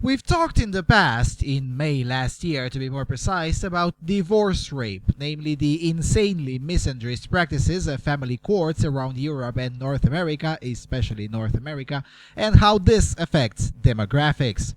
We've talked in the past, in May last year to be more precise, about divorce rape, namely the insanely misandrist practices of family courts around Europe and North America, especially North America, and how this affects demographics.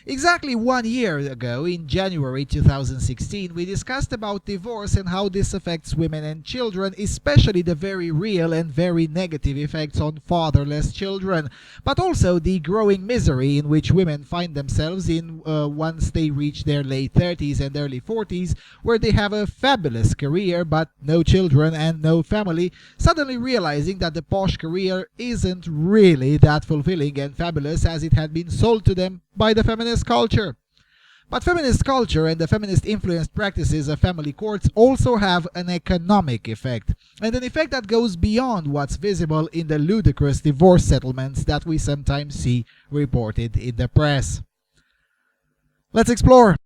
Exactly 1 year ago, in January 2016, we discussed about divorce and how this affects women and children, especially the very real and very negative effects on fatherless children, but also the growing misery in which women find themselves in once they reach their late 30s and early 40s, where they have a fabulous career but no children and no family, suddenly realizing that the posh career isn't really that fulfilling and fabulous as it had been sold to them by the feminist culture. But feminist culture and the feminist influenced practices of family courts also have an economic effect, and an effect that goes beyond what's visible in the ludicrous divorce settlements that we sometimes see reported in the press. Let's explore.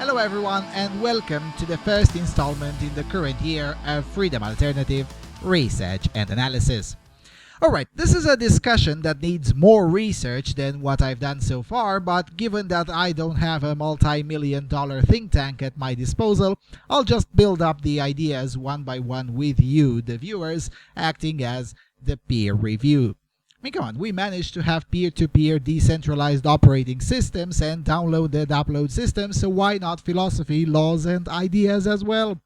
Hello everyone and welcome to the first installment in the current year of Freedom Alternative Research and Analysis. Alright, this is a discussion that needs more research than what I've done so far, but given that I don't have a multi-million-dollar think tank at my disposal, I'll just build up the ideas one by one with you, the viewers, acting as the peer review. I mean, come on, we managed to have peer-to-peer decentralized operating systems and downloaded upload systems, so why not philosophy, laws, and ideas as well?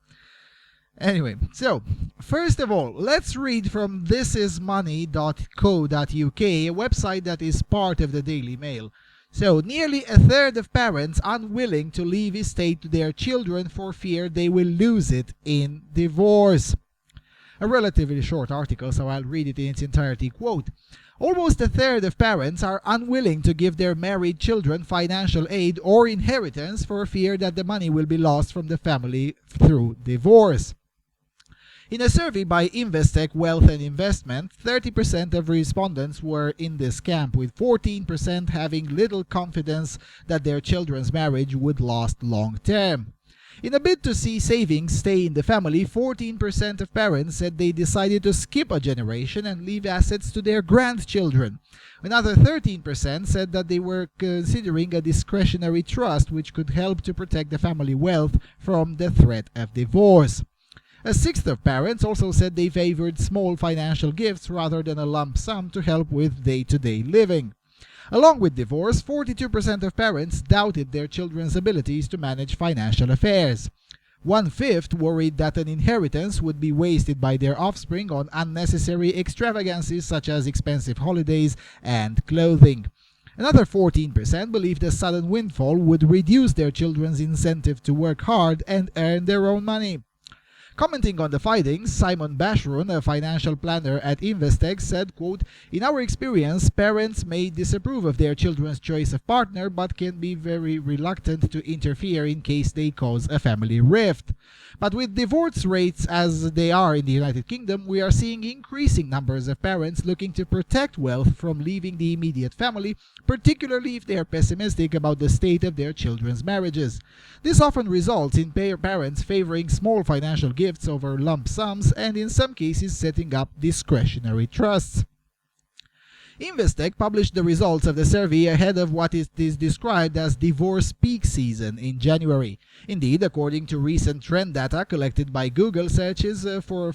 Anyway, so, first of all, let's read from thisismoney.co.uk, a website that is part of the Daily Mail. So, nearly a third of parents unwilling to leave estate to their children for fear they will lose it in divorce. A relatively short article, so I'll read it in its entirety. Quote, almost a third of parents are unwilling to give their married children financial aid or inheritance for fear that the money will be lost from the family through divorce. In a survey by Investec Wealth and Investment, 30% of respondents were in this camp, with 14% having little confidence that their children's marriage would last long term. In a bid to see savings stay in the family, 14% of parents said they decided to skip a generation and leave assets to their grandchildren. Another 13% said that they were considering a discretionary trust which could help to protect the family wealth from the threat of divorce. A sixth of parents also said they favored small financial gifts rather than a lump sum to help with day-to-day living. Along with divorce, 42% of parents doubted their children's abilities to manage financial affairs. 1/5 worried that an inheritance would be wasted by their offspring on unnecessary extravagances such as expensive holidays and clothing. Another 14% believed a sudden windfall would reduce their children's incentive to work hard and earn their own money. Commenting on the findings, Simon Bashrun, a financial planner at Investec, said, quote, in our experience, parents may disapprove of their children's choice of partner but can be very reluctant to interfere in case they cause a family rift. But with divorce rates as they are in the United Kingdom, we are seeing increasing numbers of parents looking to protect wealth from leaving the immediate family, particularly if they are pessimistic about the state of their children's marriages. This often results in parents favoring small financial gifts over lump sums and in some cases setting up discretionary trusts. Investec published the results of the survey ahead of what is described as divorce peak season in January. Indeed, according to recent trend data collected by Google searches for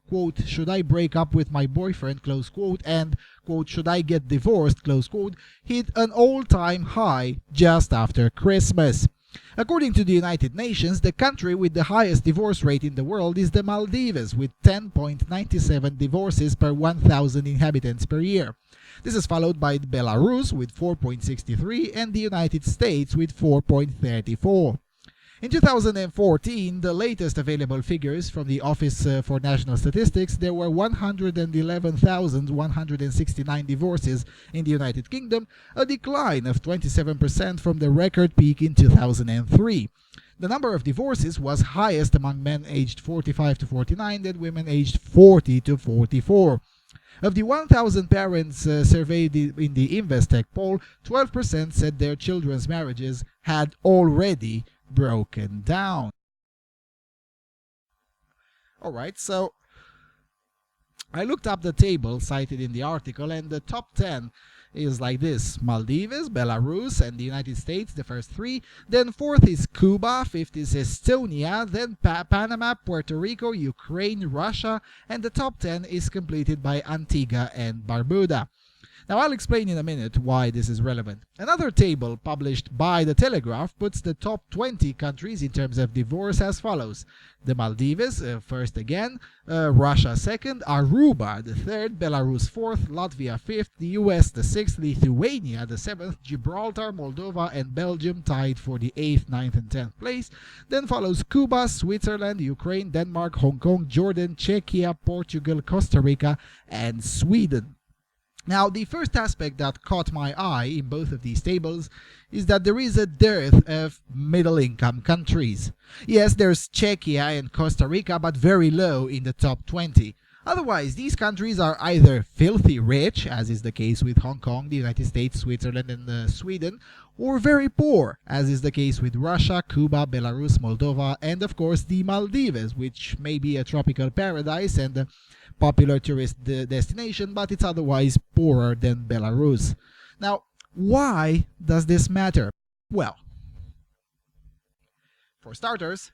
quote, should I break up with my boyfriend, close quote, and quote, should I get divorced, close quote, hit an all-time high just after Christmas. According to the United Nations, the country with the highest divorce rate in the world is the Maldives, with 10.97 divorces per 1,000 inhabitants per year. This is followed by Belarus with 4.63 and the United States with 4.34. In 2014, the latest available figures from the Office for National Statistics, there were 111,169 divorces in the United Kingdom, a decline of 27% from the record peak in 2003. The number of divorces was highest among men aged 45 to 49 than women aged 40 to 44. Of the 1,000 parents surveyed in the Investec poll, 12% said their children's marriages had already broken down. Alright, so I looked up the table cited in the article, and the top 10 is like this: Maldives, Belarus, and the United States, the first three. Then fourth is Cuba, fifth is Estonia, then Panama, Puerto Rico, Ukraine, Russia, and the top 10 is completed by Antigua and Barbuda. Now I'll explain in a minute why this is relevant. Another table published by The Telegraph puts the top 20 countries in terms of divorce as follows: the Maldives, first again, Russia second, Aruba the third, Belarus fourth, Latvia fifth, the US the sixth, Lithuania the seventh, Gibraltar, Moldova, and Belgium tied for the 8th, 9th, and 10th place. Then follows Cuba, Switzerland, Ukraine, Denmark, Hong Kong, Jordan, Czechia, Portugal, Costa Rica, and Sweden. Now, the first aspect that caught my eye in both of these tables is that there is a dearth of middle-income countries. Yes, there's Czechia and Costa Rica, but very low in the top 20. Otherwise, these countries are either filthy rich, as is the case with Hong Kong, the United States, Switzerland, and Sweden, or very poor, as is the case with Russia, Cuba, Belarus, Moldova, and of course the Maldives, which may be a tropical paradise and a popular tourist destination, but it's otherwise poorer than Belarus. Now, why does this matter? Well, for starters,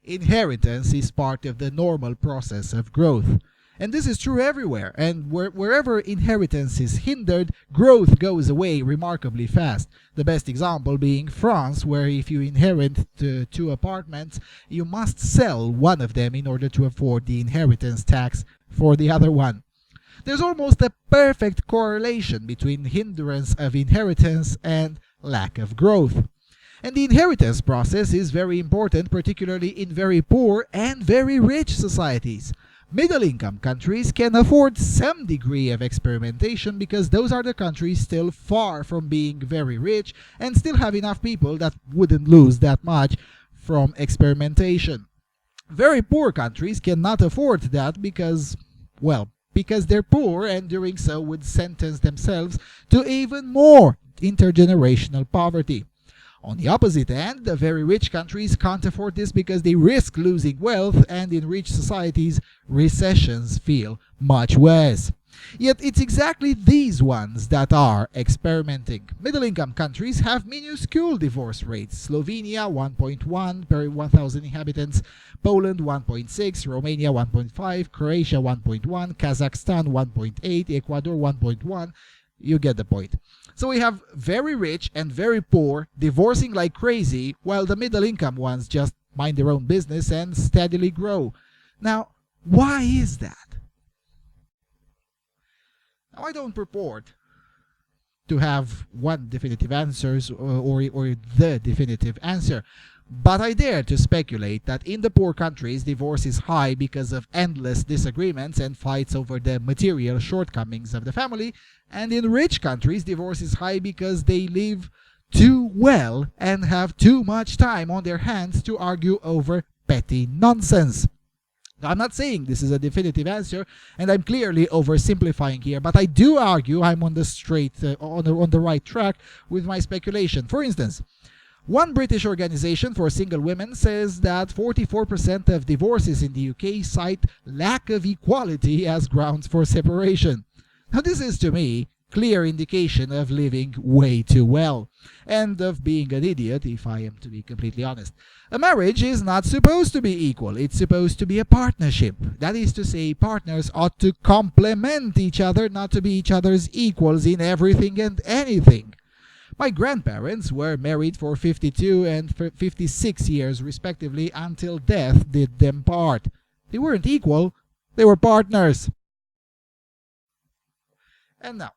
inheritance is part of the normal process of growth. And this is true everywhere, and wherever inheritance is hindered, growth goes away remarkably fast. The best example being France, where if you inherit two apartments, you must sell one of them in order to afford the inheritance tax for the other one. There's almost a perfect correlation between hindrance of inheritance and lack of growth. And the inheritance process is very important, particularly in very poor and very rich societies. Middle-income countries can afford some degree of experimentation because those are the countries still far from being very rich and still have enough people that wouldn't lose that much from experimentation. Very poor countries cannot afford that because they're poor, and doing so would sentence themselves to even more intergenerational poverty. On the opposite end, the very rich countries can't afford this because they risk losing wealth, and in rich societies, recessions feel much worse. Yet it's exactly these ones that are experimenting. Middle-income countries have minuscule divorce rates. Slovenia 1.1 per 1,000 inhabitants, Poland 1.6, Romania 1.5, Croatia 1.1, Kazakhstan 1.8, Ecuador 1.1. You get the point. So we have very rich and very poor divorcing like crazy, while the middle-income ones just mind their own business and steadily grow. Now, why is that? Now, I don't purport to have one definitive answer or the definitive answer, but I dare to speculate that in the poor countries, divorce is high because of endless disagreements and fights over the material shortcomings of the family, and in rich countries, divorce is high because they live too well and have too much time on their hands to argue over petty nonsense. Now, I'm not saying this is a definitive answer, and I'm clearly oversimplifying here, but I do argue I'm on the right track with my speculation. For instance, one British organization for single women says that 44% of divorces in the UK cite lack of equality as grounds for separation. Now, this is, to me, clear indication of living way too well, and of being an idiot, if I am to be completely honest. A marriage is not supposed to be equal. It's supposed to be a partnership. That is to say, partners ought to complement each other, not to be each other's equals in everything and anything. My grandparents were married for 52 and 56 years respectively until death did them part. They weren't equal, they were partners. And now,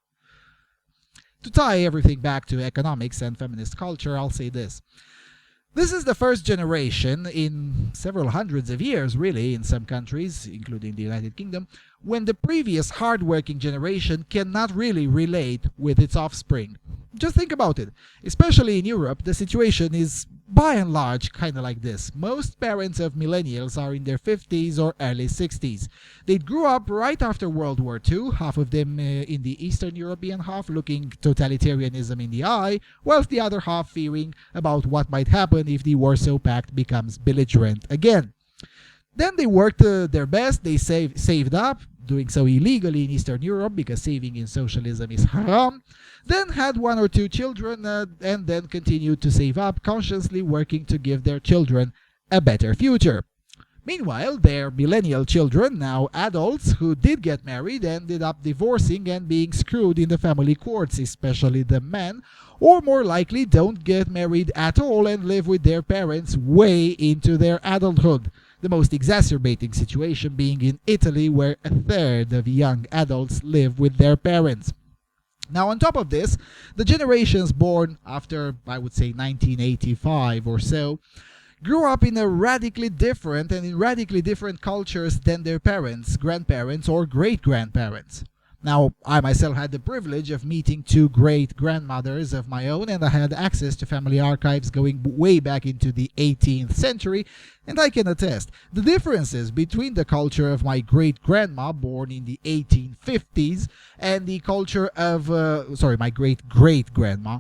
to tie everything back to economics and feminist culture, I'll say this. This is the first generation in several hundreds of years, really, in some countries, including the United Kingdom, when the previous hard-working generation cannot really relate with its offspring. Just think about it. Especially in Europe, the situation is by and large kind of like this. Most parents of millennials are in their 50s or early 60s. They grew up right after World War II, half of them in the Eastern European half looking totalitarianism in the eye, whilst the other half fearing about what might happen if the Warsaw Pact becomes belligerent again. Then they worked their best, they saved up, doing so illegally in Eastern Europe because saving in socialism is haram, then had one or two children and then continued to save up, consciously working to give their children a better future. Meanwhile, their millennial children, now adults who did get married, ended up divorcing and being screwed in the family courts, especially the men, or more likely don't get married at all and live with their parents way into their adulthood. The most exacerbating situation being in Italy, where a third of young adults live with their parents. Now, on top of this, the generations born after, I would say, 1985 or so, grew up in a radically different and in radically different cultures than their parents, grandparents, or great-grandparents. Now, I myself had the privilege of meeting two great-grandmothers of my own, and I had access to family archives going way back into the 18th century, and I can attest, the differences between the culture of my great-grandma, born in the 1850s, and the culture of, my great-great-grandma,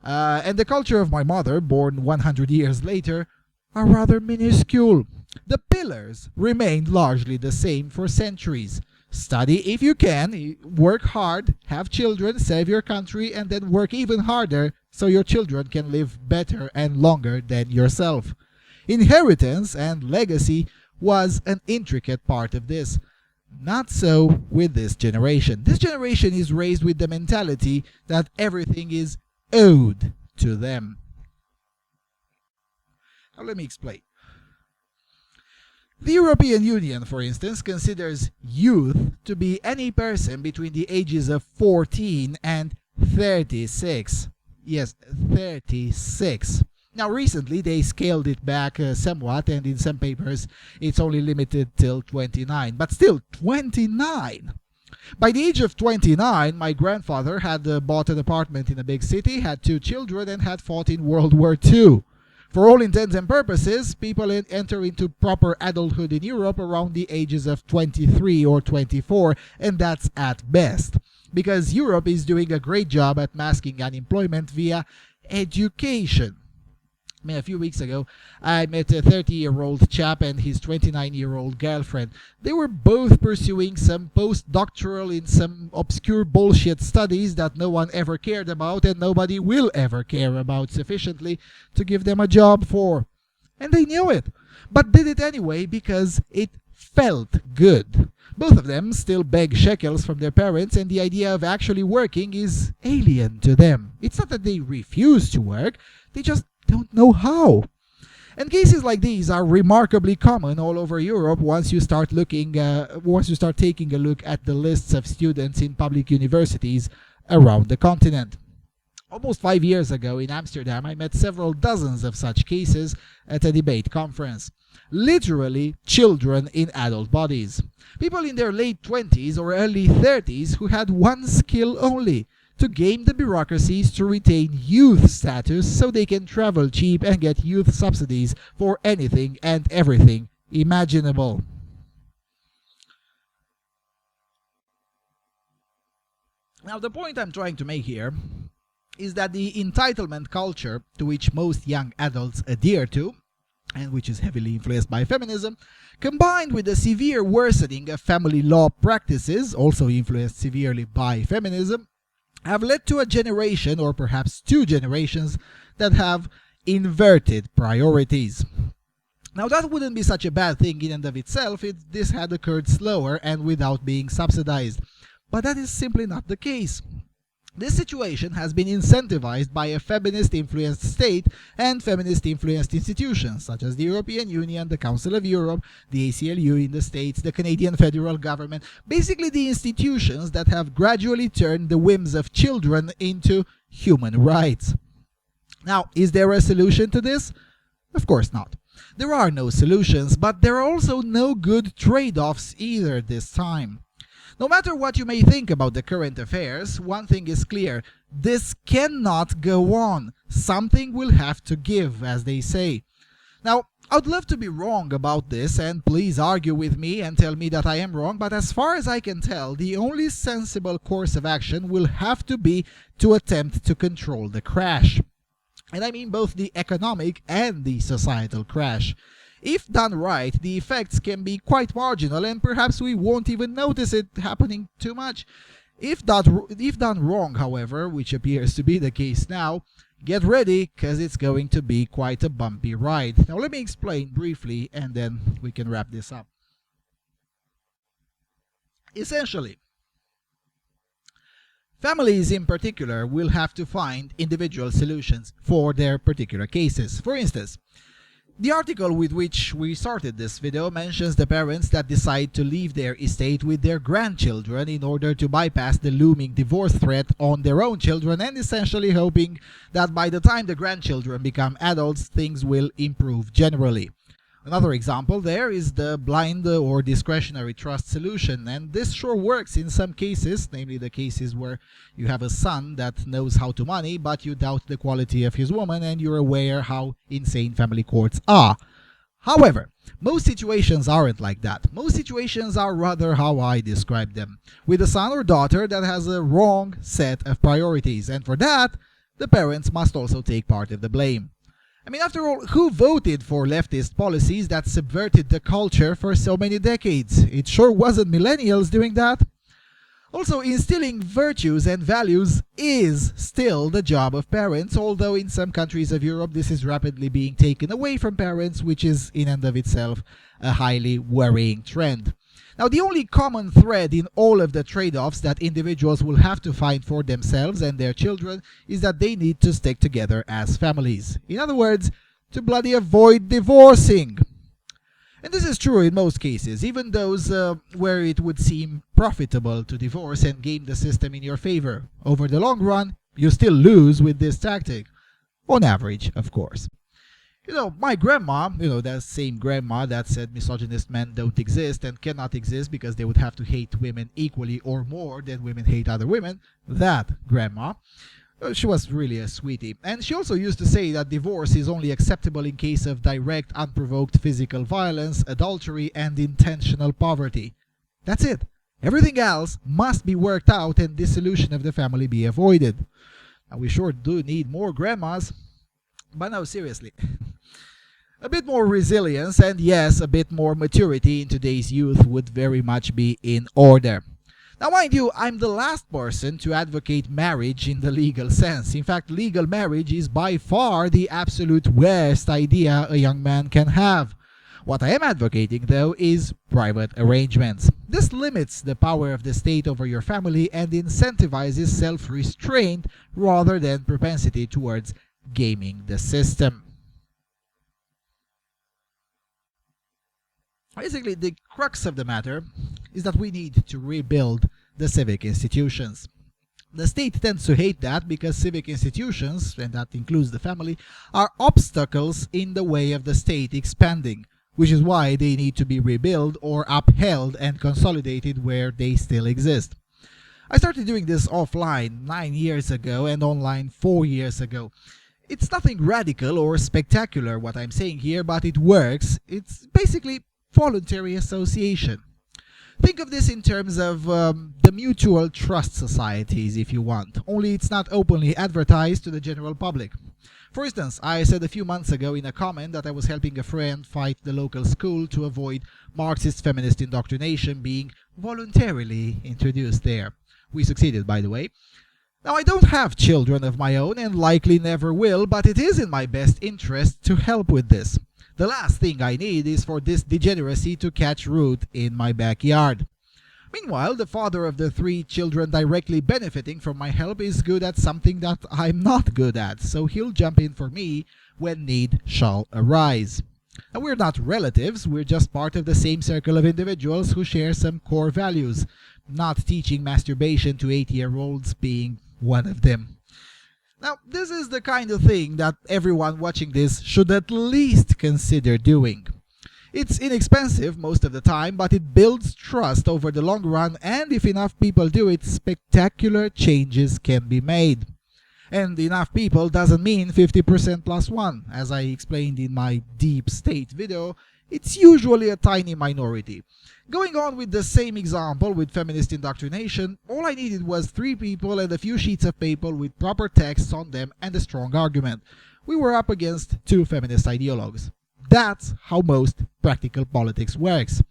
and the culture of my mother, born 100 years later, are rather minuscule. The pillars remained largely the same for centuries. Study if you can, work hard, have children, save your country, and then work even harder so your children can live better and longer than yourself. Inheritance and legacy was an intricate part of this. Not so with this generation. This generation is raised with the mentality that everything is owed to them. Now let me explain. The European Union, for instance, considers youth to be any person between the ages of 14 and 36. Yes, 36. Now, recently, they scaled it back somewhat, and in some papers, it's only limited till 29. But still, 29! By the age of 29, my grandfather had bought an apartment in a big city, had two children, and had fought in World War II. For all intents and purposes, people enter into proper adulthood in Europe around the ages of 23 or 24, and that's at best. Because Europe is doing a great job at masking unemployment via education. I mean, a few weeks ago, I met a 30-year-old chap and his 29-year-old girlfriend. They were both pursuing some postdoctoral in some obscure bullshit studies that no one ever cared about and nobody will ever care about sufficiently to give them a job for. And they knew it, but did it anyway because it felt good. Both of them still beg shekels from their parents, and the idea of actually working is alien to them. It's not that they refuse to work, they just don't know how. And cases like these are remarkably common all over Europe once you start taking a look at the lists of students in public universities around the continent. Almost 5 years ago in Amsterdam, I met several dozens of such cases at a debate conference. Literally children in adult bodies. People in their late 20s or early 30s who had one skill only: to game the bureaucracies to retain youth status so they can travel cheap and get youth subsidies for anything and everything imaginable. Now, the point I'm trying to make here is that the entitlement culture to which most young adults adhere to, and which is heavily influenced by feminism, combined with the severe worsening of family law practices, also influenced severely by feminism, have led to a generation, or perhaps two generations, that have inverted priorities. Now, that wouldn't be such a bad thing in and of itself if this had occurred slower and without being subsidized. But that is simply not the case. This situation has been incentivized by a feminist-influenced state and feminist-influenced institutions, such as the European Union, the Council of Europe, the ACLU in the States, the Canadian federal government, basically the institutions that have gradually turned the whims of children into human rights. Now, is there a solution to this? Of course not. There are no solutions, but there are also no good trade-offs either this time. No matter what you may think about the current affairs, one thing is clear: this cannot go on. Something will have to give, as they say. Now, I'd love to be wrong about this, and please argue with me and tell me that I am wrong, but as far as I can tell, the only sensible course of action will have to be to attempt to control the crash. And I mean both the economic and the societal crash. If done right, the effects can be quite marginal, and perhaps we won't even notice it happening too much. If done wrong, however, which appears to be the case now, get ready, because it's going to be quite a bumpy ride. Now let me explain briefly, and then we can wrap this up. Essentially, families in particular will have to find individual solutions for their particular cases. For instance, the article with which we started this video mentions the parents that decide to leave their estate with their grandchildren in order to bypass the looming divorce threat on their own children, and essentially hoping that by the time the grandchildren become adults, things will improve generally. Another example there is the blind or discretionary trust solution, and this sure works in some cases, namely the cases where you have a son that knows how to money, but you doubt the quality of his woman and you're aware how insane family courts are. However, most situations aren't like that. Most situations are rather how I describe them, with a son or daughter that has a wrong set of priorities, and for that, the parents must also take part of the blame. I mean, after all, who voted for leftist policies that subverted the culture for so many decades? It sure wasn't millennials doing that. Also, instilling virtues and values is still the job of parents, although in some countries of Europe this is rapidly being taken away from parents, which is in and of itself a highly worrying trend. Now, the only common thread in all of the trade-offs that individuals will have to find for themselves and their children is that they need to stick together as families. In other words, to bloody avoid divorcing. And this is true in most cases, even those where it would seem profitable to divorce and game the system in your favor. Over the long run, you still lose with this tactic. On average, of course. You know, my grandma, that same grandma that said misogynist men don't exist and cannot exist because they would have to hate women equally or more than women hate other women, that grandma, she was really a sweetie. And she also used to say that divorce is only acceptable in case of direct, unprovoked physical violence, adultery, and intentional poverty. That's it. Everything else must be worked out and dissolution of the family be avoided. Now, we sure do need more grandmas. But no, seriously. A bit more resilience and yes, a bit more maturity in today's youth would very much be in order. Now, mind you, I'm the last person to advocate marriage in the legal sense. In fact, legal marriage is by far the absolute worst idea a young man can have. What I am advocating, though, is private arrangements. This limits the power of the state over your family and incentivizes self-restraint rather than propensity towards gaming the system. Basically, the crux of the matter is that we need to rebuild the civic institutions. The state tends to hate that because civic institutions, and that includes the family, are obstacles in the way of the state expanding, which is why they need to be rebuilt or upheld and consolidated where they still exist. I started doing this offline 9 years ago and online 4 years ago. It's nothing radical or spectacular what I'm saying here, but it works. It's basically voluntary association. Think of this in terms of the mutual trust societies, if you want, only it's not openly advertised to the general public. For instance, I said a few months ago in a comment that I was helping a friend fight the local school to avoid Marxist feminist indoctrination being voluntarily introduced there. We succeeded, by the way. Now, I don't have children of my own and likely never will, but it is in my best interest to help with this. The last thing I need is for this degeneracy to catch root in my backyard. Meanwhile, the father of the 3 children directly benefiting from my help is good at something that I'm not good at, so he'll jump in for me when need shall arise. And we're not relatives, we're just part of the same circle of individuals who share some core values, not teaching masturbation to 8-year-olds being one of them. Now, this is the kind of thing that everyone watching this should at least consider doing. It's inexpensive most of the time, but it builds trust over the long run, and if enough people do it, spectacular changes can be made. And enough people doesn't mean 50% plus one. As I explained in my deep state video, it's usually a tiny minority. Going on with the same example with feminist indoctrination, all I needed was 3 people and a few sheets of paper with proper texts on them and a strong argument. We were up against 2 feminist ideologues. That's how most practical politics works.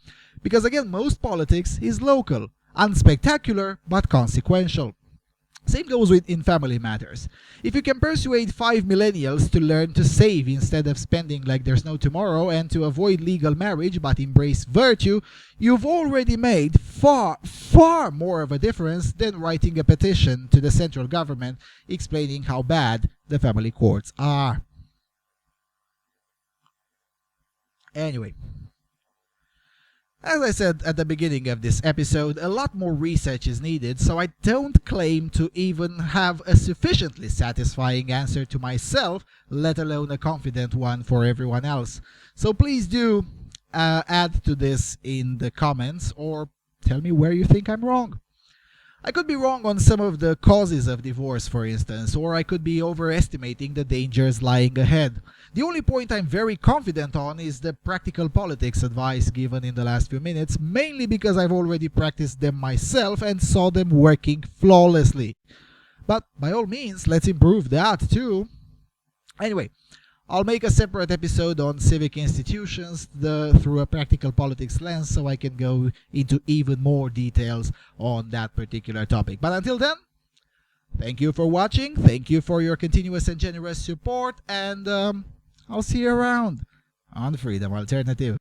Because again, most politics is local, unspectacular but consequential. Same goes with in family matters. If you can persuade 5 millennials to learn to save instead of spending like there's no tomorrow and to avoid legal marriage but embrace virtue, you've already made far more of a difference than writing a petition to the central government explaining how bad the family courts are. Anyway, as I said at the beginning of this episode, a lot more research is needed, so I don't claim to even have a sufficiently satisfying answer to myself, let alone a confident one for everyone else. So please do add to this in the comments or tell me where you think I'm wrong. I could be wrong on some of the causes of divorce, for instance, or I could be overestimating the dangers lying ahead. The only point I'm very confident on is the practical politics advice given in the last few minutes, mainly because I've already practiced them myself and saw them working flawlessly. But by all means, let's improve that too. Anyway, I'll make a separate episode on civic institutions through a practical politics lens so I can go into even more details on that particular topic. But until then, thank you for watching, thank you for your continuous and generous support, and I'll see you around on Freedom Alternative.